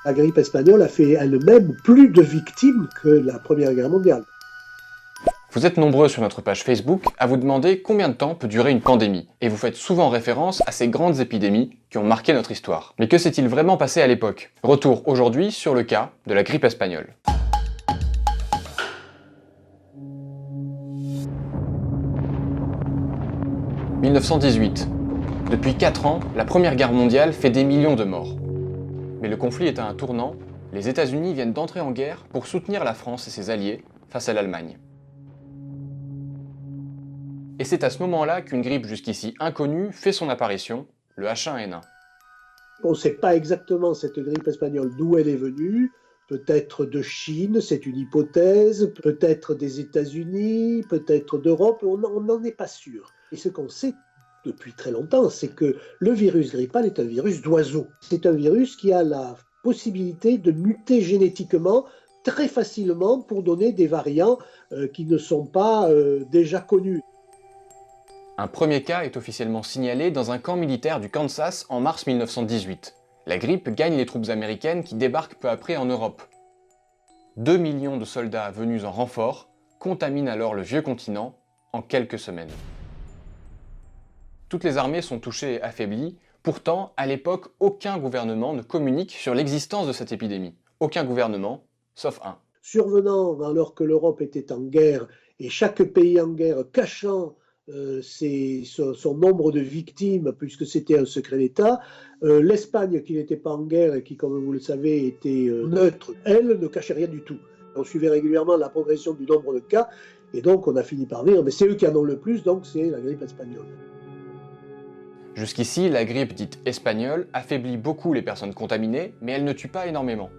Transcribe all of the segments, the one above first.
La grippe espagnole a fait elle-même plus de victimes que la Première Guerre mondiale. Vous êtes nombreux sur notre page Facebook à vous demander combien de temps peut durer une pandémie, et vous faites souvent référence à ces grandes épidémies qui ont marqué notre histoire. Mais que s'est-il vraiment passé à l'époque? Retour aujourd'hui sur le cas de la grippe espagnole. « 1918. Depuis 4 ans, la Première Guerre mondiale fait des millions de morts. Mais le conflit est à un tournant, les États-Unis viennent d'entrer en guerre pour soutenir la France et ses alliés face à l'Allemagne. Et c'est à ce moment-là qu'une grippe jusqu'ici inconnue fait son apparition, le H1N1. On ne sait pas exactement cette grippe espagnole d'où elle est venue, peut-être de Chine, c'est une hypothèse, peut-être des États-Unis, peut-être d'Europe, on n'en est pas sûr. Et ce qu'on sait depuis très longtemps, c'est que le virus grippal est un virus d'oiseau. C'est un virus qui a la possibilité de muter génétiquement très facilement pour donner des variants qui ne sont pas déjà connus. Un premier cas est officiellement signalé dans un camp militaire du Kansas en mars 1918. La grippe gagne les troupes américaines qui débarquent peu après en Europe. 2 millions de soldats venus en renfort contaminent alors le vieux continent en quelques semaines. Toutes les armées sont touchées et affaiblies, pourtant, à l'époque, aucun gouvernement ne communique sur l'existence de cette épidémie. Aucun gouvernement, sauf un. Survenant alors que l'Europe était en guerre et chaque pays en guerre cachant son nombre de victimes, puisque c'était un secret d'État. L'Espagne, qui n'était pas en guerre et qui, comme vous le savez, était neutre, elle ne cachait rien du tout. On suivait régulièrement la progression du nombre de cas, et donc on a fini par dire, mais c'est eux qui en ont le plus, donc c'est la grippe espagnole. Jusqu'ici, la grippe dite espagnole affaiblit beaucoup les personnes contaminées, mais elle ne tue pas énormément.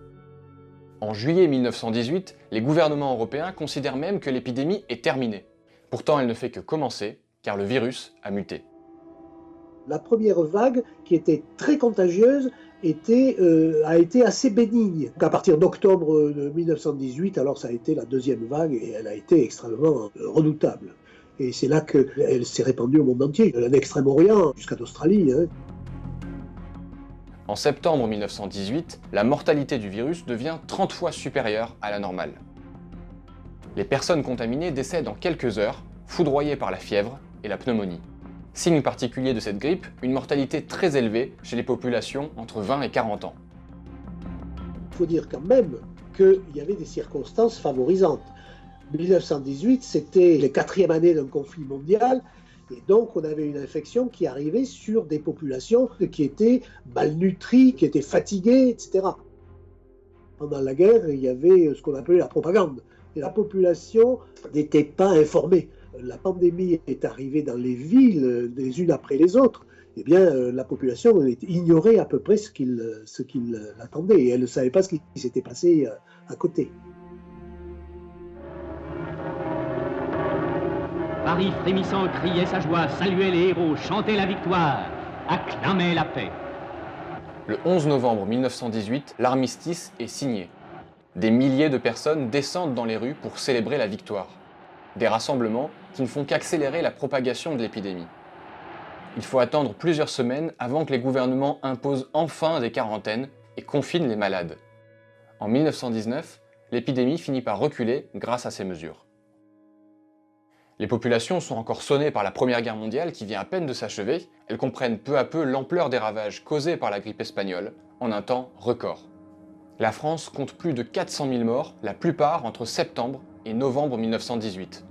En juillet 1918, les gouvernements européens considèrent même que l'épidémie est terminée. Pourtant, elle ne fait que commencer, car le virus a muté. La première vague, qui était très contagieuse, a été assez bénigne. À partir d'octobre 1918, alors ça a été la deuxième vague, et elle a été extrêmement redoutable. Et c'est là qu'elle s'est répandue au monde entier, de l'Extrême-Orient jusqu'à l'Australie. En septembre 1918, la mortalité du virus devient 30 fois supérieure à la normale. Les personnes contaminées décèdent en quelques heures, foudroyées par la fièvre et la pneumonie. Signe particulier de cette grippe, une mortalité très élevée chez les populations entre 20 et 40 ans. Il faut dire quand même qu'il y avait des circonstances favorisantes. 1918, c'était la 4e année d'un conflit mondial, et donc on avait une infection qui arrivait sur des populations qui étaient malnutries, qui étaient fatiguées, etc. Pendant la guerre, il y avait ce qu'on appelait la propagande. Et la population n'était pas informée. La pandémie est arrivée dans les villes, les unes après les autres. Eh bien, la population ignorait à peu près ce qu'il attendait. Et elle ne savait pas ce qui s'était passé à côté. Paris frémissant criait sa joie, saluait les héros, chantait la victoire, acclamait la paix. Le 11 novembre 1918, l'armistice est signé. Des milliers de personnes descendent dans les rues pour célébrer la victoire. Des rassemblements qui ne font qu'accélérer la propagation de l'épidémie. Il faut attendre plusieurs semaines avant que les gouvernements imposent enfin des quarantaines et confinent les malades. En 1919, l'épidémie finit par reculer grâce à ces mesures. Les populations sont encore sonnées par la Première Guerre mondiale qui vient à peine de s'achever, elles comprennent peu à peu l'ampleur des ravages causés par la grippe espagnole en un temps record. La France compte plus de 400 000 morts, la plupart entre septembre et novembre 1918.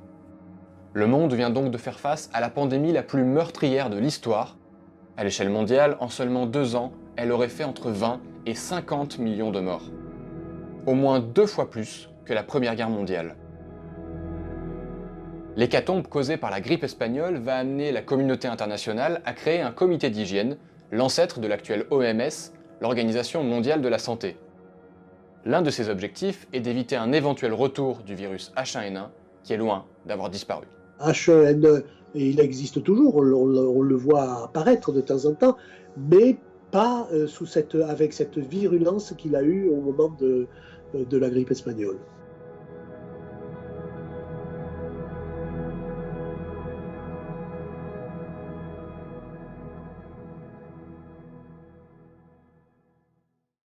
Le monde vient donc de faire face à la pandémie la plus meurtrière de l'histoire. À l'échelle mondiale, en seulement 2 ans, elle aurait fait entre 20 et 50 millions de morts. Au moins 2 fois plus que la Première Guerre mondiale. L'hécatombe causée par la grippe espagnole va amener la communauté internationale à créer un comité d'hygiène, l'ancêtre de l'actuelle OMS, l'Organisation mondiale de la santé. L'un de ses objectifs est d'éviter un éventuel retour du virus H1N1 qui est loin d'avoir disparu. H1N1, il existe toujours, on le voit apparaître de temps en temps, mais pas avec cette virulence qu'il a eue au moment de la grippe espagnole.